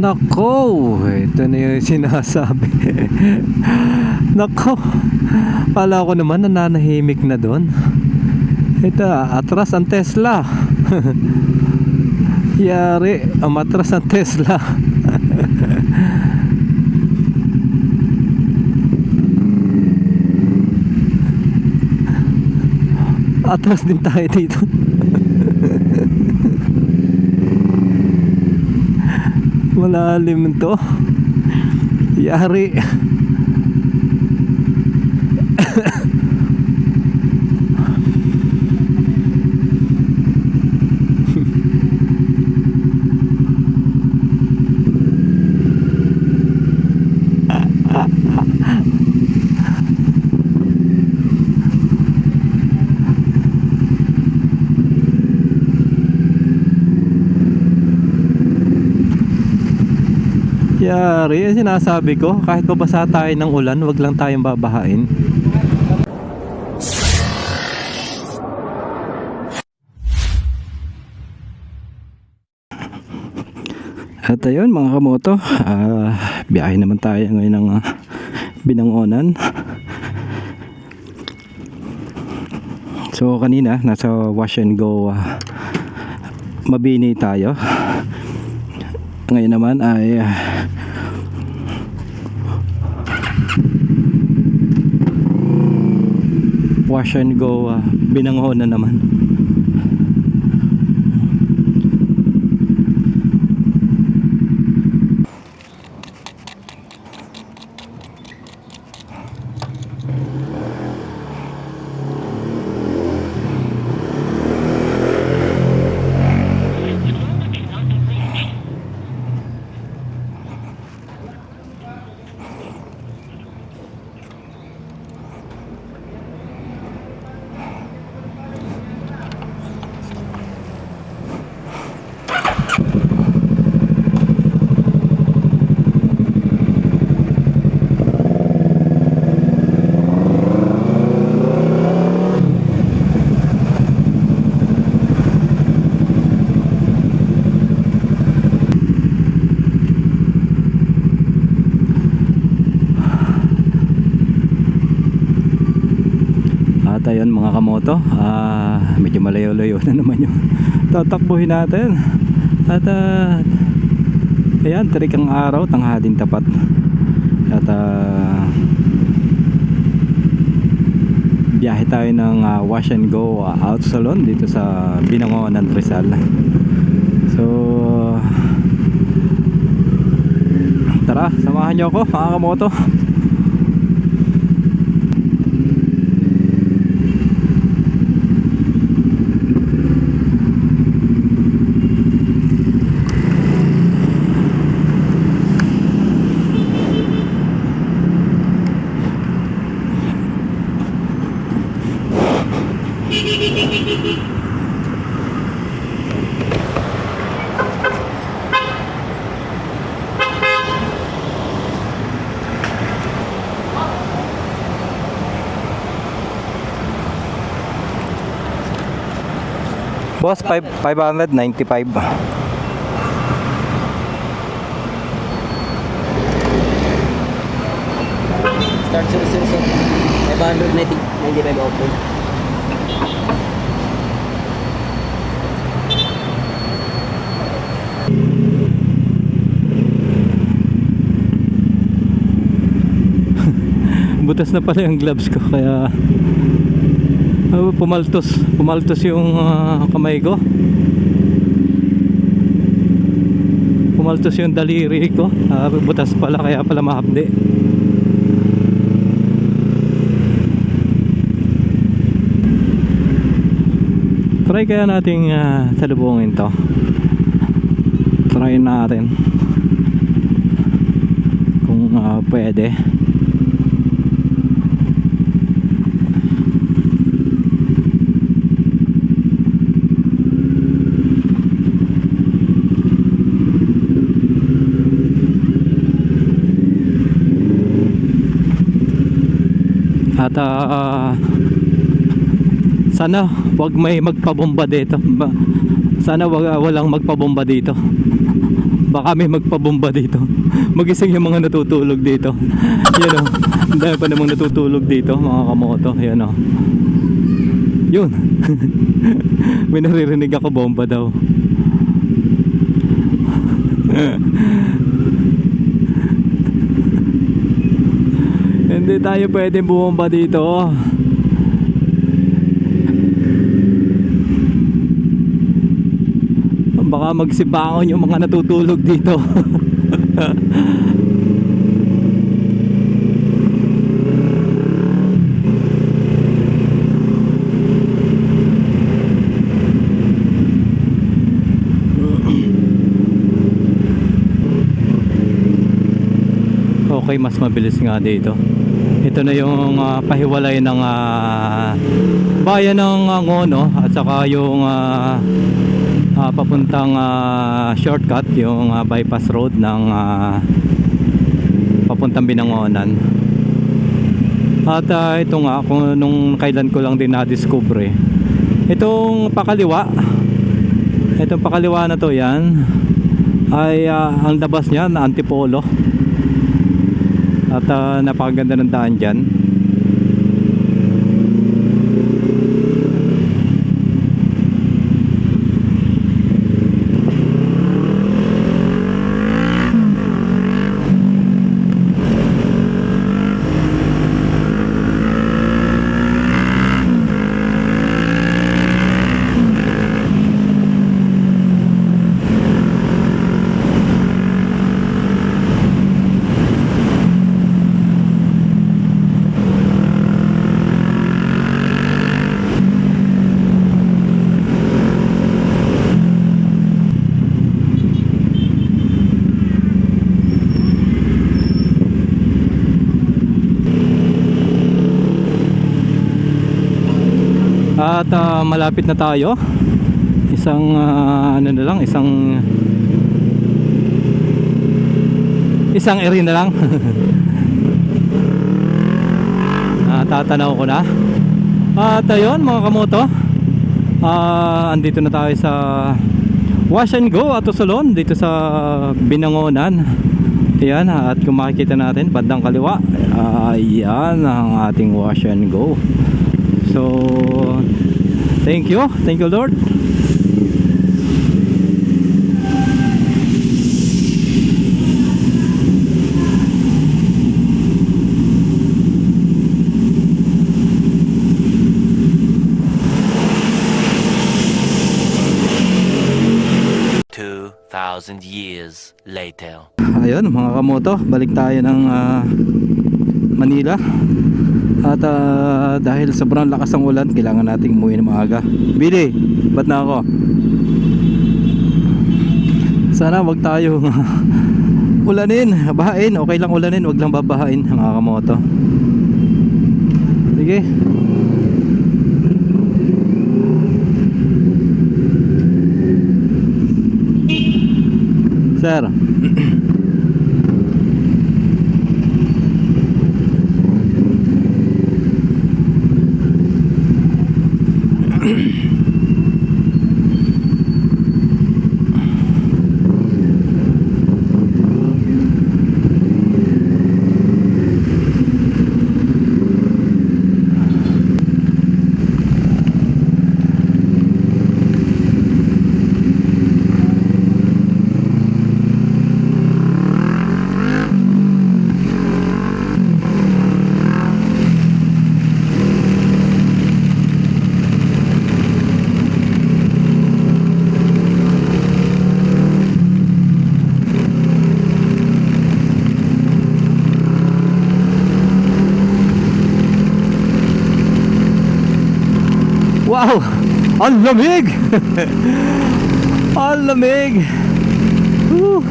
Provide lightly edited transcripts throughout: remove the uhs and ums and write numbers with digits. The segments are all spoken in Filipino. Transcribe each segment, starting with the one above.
Nako, ito na yung sinasabi. Nako, kala ko naman nananahimik na doon. Ito, atras ang Tesla. Yari, amatras ang Tesla. Atras din tayo dito. Malalim to. Yari. Yari, sinasabi ko, kahit mabasa tayo ng ulan, wag lang tayong babahain. At ayun mga kamoto, biyahe naman tayo ngayon ng Binangonan. So kanina nasa Wash and Go Mabini tayo. Ngayon naman ay Wash and Go Binangonan naman. At ayun mga kamoto, medyo malayo-layo na naman yung tatakbuhin natin. At ayan, terik ang araw, tanghaling tapat. At biyahe tayo ng Wash and Go Out Salon dito sa Binangonan, Rizal. So tara, samahan nyo ako mga kamoto. Boss, 595. Start sa 595 open. Butas na pala yung gloves ko, kaya pumaltos yung kamay ko. Pumaltos yung daliri ko. Butas pala, kaya pala mahapde. Try kaya nating salubungin to. Try natin kung pwede. At sana wag may magpabomba dito. Sana walang magpabomba dito. Baka may magpabomba dito. Magising yung mga natutulog dito. Yan o. Ang dami pa namang natutulog dito mga kamoto. Yan o. Yun. May naririnig ako, bomba daw. Hindi tayo pwedeng bumomba dito. Baka magsibangon yung mga natutulog dito. Okay, mas mabilis nga dito. Ito na yung pahiwalay ng bayan ng Ngono at saka yung papuntang shortcut, yung bypass road ng papuntang Binangonan. At ito nga, kung nung kailan ko lang din na-discover itong pakaliwa na to, yan ay ang labas niya na Antipolo. At napakaganda ng daan dyan. At malapit na tayo. Isang isang area na lang. Tatanaw ko na. At ayun mga kamoto, andito na tayo sa Wash and Go at Usulon, dito sa Binangonan. Ayan, at kung makikita natin bandang kaliwa, ayan ang ating Wash and Go. So thank you Lord. Years later. Ayun mga kamoto, balik tayo ng Manila. At dahil sobrang lakas ng ulan, kailangan nating umuwi ng maaga. Billy, ba't na ako? Sana wag tayo ulanin, bahain. Okay lang ulanin, wag lang babahain mga kamoto. Sige. Sir. Wow! Ang lamig! Ang lamig! Woo!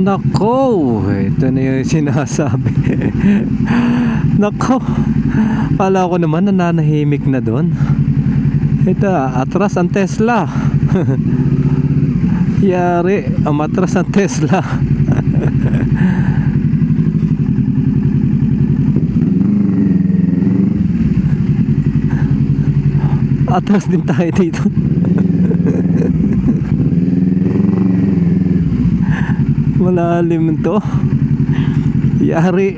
Nako, ito na yung sinasabi. Nako, kala ko naman nananahimik na doon. Ito, atras ang Tesla. Yari, amatras ang Tesla. Atras din tayo dito. Malalim to. Yari.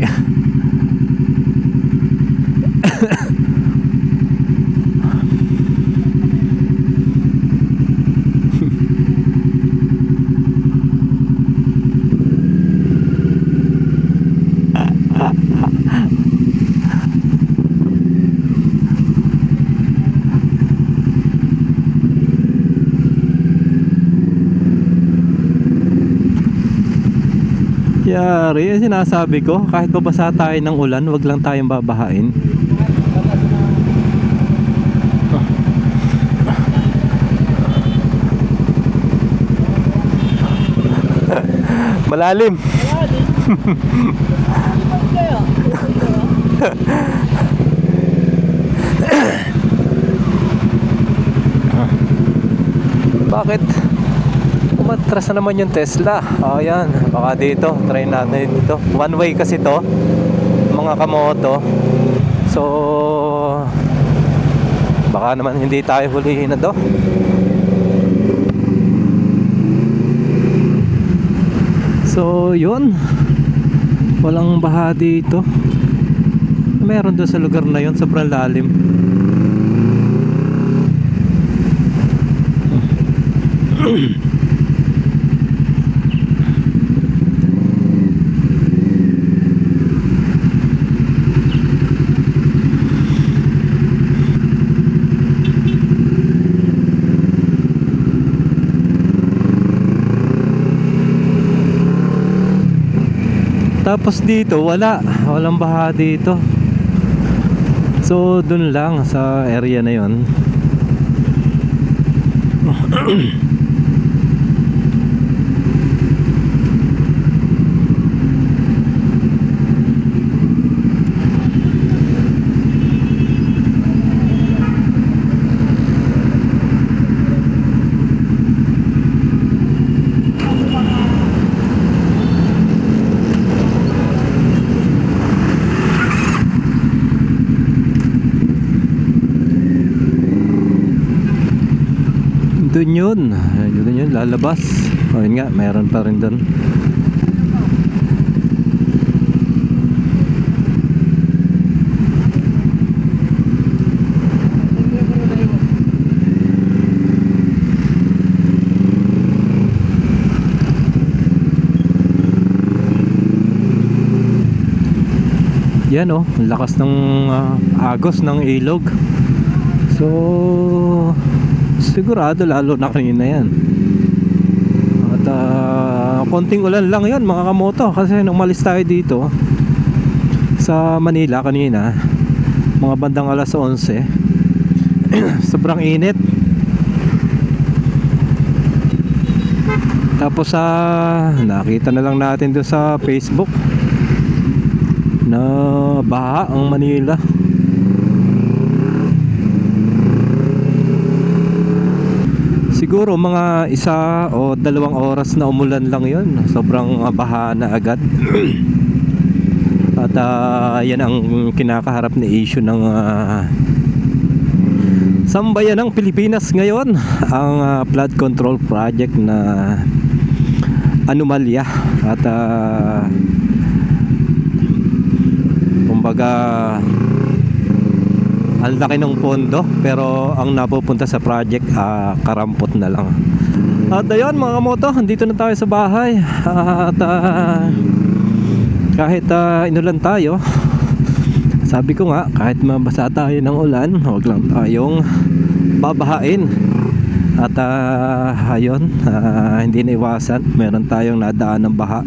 Yari, sinasabi ko, kahit babasa tayo ng ulan, wag lang tayong babahain. Malalim. Bakit? Umatras na naman yung Tesla. Ayan, baka dito, try natin dito. One way kasi to, mga kamoto. So, baka naman hindi tayo hulihin na to. So, yun. Walang baha dito. Meron doon sa lugar na yun, sobrang lalim. Tapos dito walang baha dito. So dun lang sa area na yon. Doon yun, lalabas. O yun nga, mayroon pa rin doon. Yan oh, lakas ng agos ng ilog. So sigurado lalo na kanina yan. At konting ulan lang yan mga kamoto. Kasi nung umalis tayo dito sa Manila kanina, mga bandang alas 11, sobrang init. Tapos nakita na lang natin doon sa Facebook na baha ang Manila. Siguro mga 1 o 2 oras na umulan lang yun. Sobrang baha na agad. At yan ang kinakaharap na issue ng sambayan ng Pilipinas ngayon. Ang flood control project na anomalya. At kumbaga ang laki ng pondo pero ang napupunta sa project karampot na lang. At ayun mga kamoto, dito na tayo sa bahay. At kahit inulan tayo, sabi ko nga kahit mabasa tayo ng ulan, huwag lang tayong babahain. At ayun, hindi na iwasan, meron tayong nadaan ng baha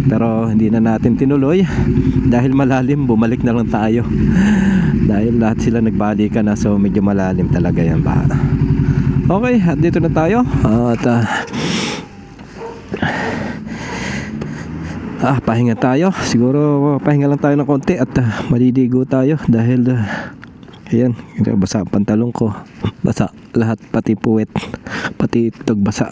pero hindi na natin tinuloy dahil malalim. Bumalik na lang tayo dahil lahat sila nagbalikan na, so medyo malalim talaga yan baha. Okay, at dito na tayo. At Pahinga tayo. Siguro pahinga lang tayo ng konti at maliligo tayo dahil ayan, basa ang pantalong ko. Basa lahat, pati puwet, pati itog basa.